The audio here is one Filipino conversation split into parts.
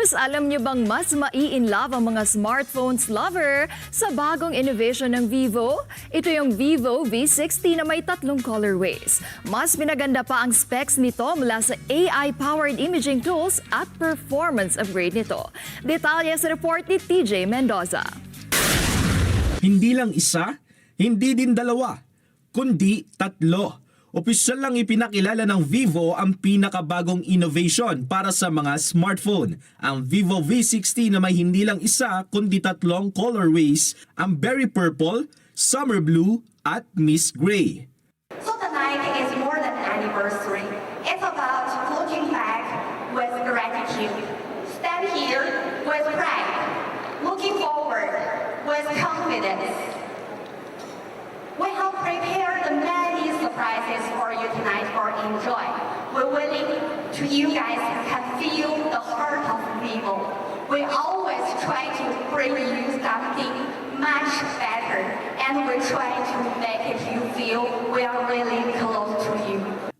Viewers, alam niyo bang mas mai-inlove ang mga smartphones lover sa bagong innovation ng Vivo? Ito yung Vivo V60 na may 3 colorways. Mas pinaganda pa ang specs nito mula sa AI-powered imaging tools at performance upgrade nito. Detalye sa report ni TJ Mendoza. Hindi lang isa, hindi din dalawa, kundi 3. Opisyal lang ipinakilala ng Vivo ang pinakabagong innovation para sa mga smartphone. Ang Vivo V60 na may hindi lang isa kundi 3 colorways, ang Berry Purple, Summer Blue at Mist Gray. So tonight is more than anniversary. It's about looking back with gratitude. Stand here with pride. Looking forward with confidence. We have prepared many surprises for you tonight for enjoy. We're willing to you guys can feel the heart of Vivo. We always try to bring you something much better, and we try to make it you feel we are really close to you.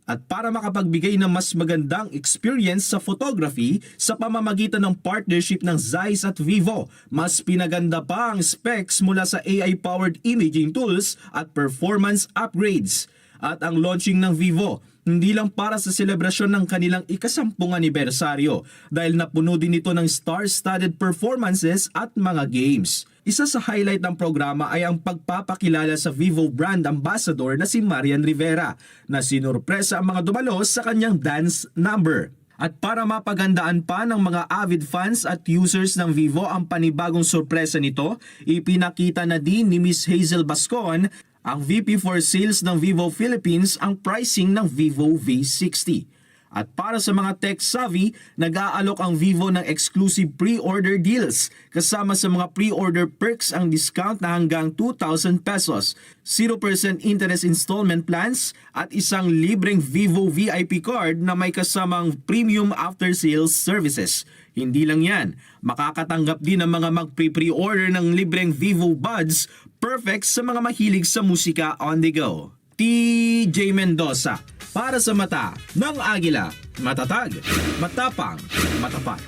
At para makapagbigay ng mas magandang experience sa photography sa pamamagitan ng partnership ng Zeiss at Vivo, mas pinaganda pa ang specs mula sa AI-powered imaging tools at performance upgrades. At ang launching ng Vivo, hindi lang para sa selebrasyon ng kanilang ika-10 anibersaryo dahil napuno din ito ng star-studded performances at mga games. Isa sa highlight ng programa ay ang pagpapakilala sa Vivo brand ambassador na si Marian Rivera na sinurpresa ang mga dumalo sa kanyang dance number. At para mapagandaan pa ng mga avid fans at users ng Vivo ang panibagong sorpresa nito, ipinakita na din ni Miss Hazel Bascon, ang VP for Sales ng Vivo Philippines, ang pricing ng Vivo V60. At para sa mga tech-savvy, nag-aalok ang Vivo ng exclusive pre-order deals. Kasama sa mga pre-order perks ang discount na hanggang 2,000 pesos, 0% interest installment plans, at isang libreng Vivo VIP card na may kasamang premium after-sales services. Hindi lang yan, makakatanggap din ang mga mag-pre-order ng libreng Vivo Buds, perfect sa mga mahilig sa musika on the go. TJ Mendoza, para sa mata ng Agila, matatag, matapang, matapat.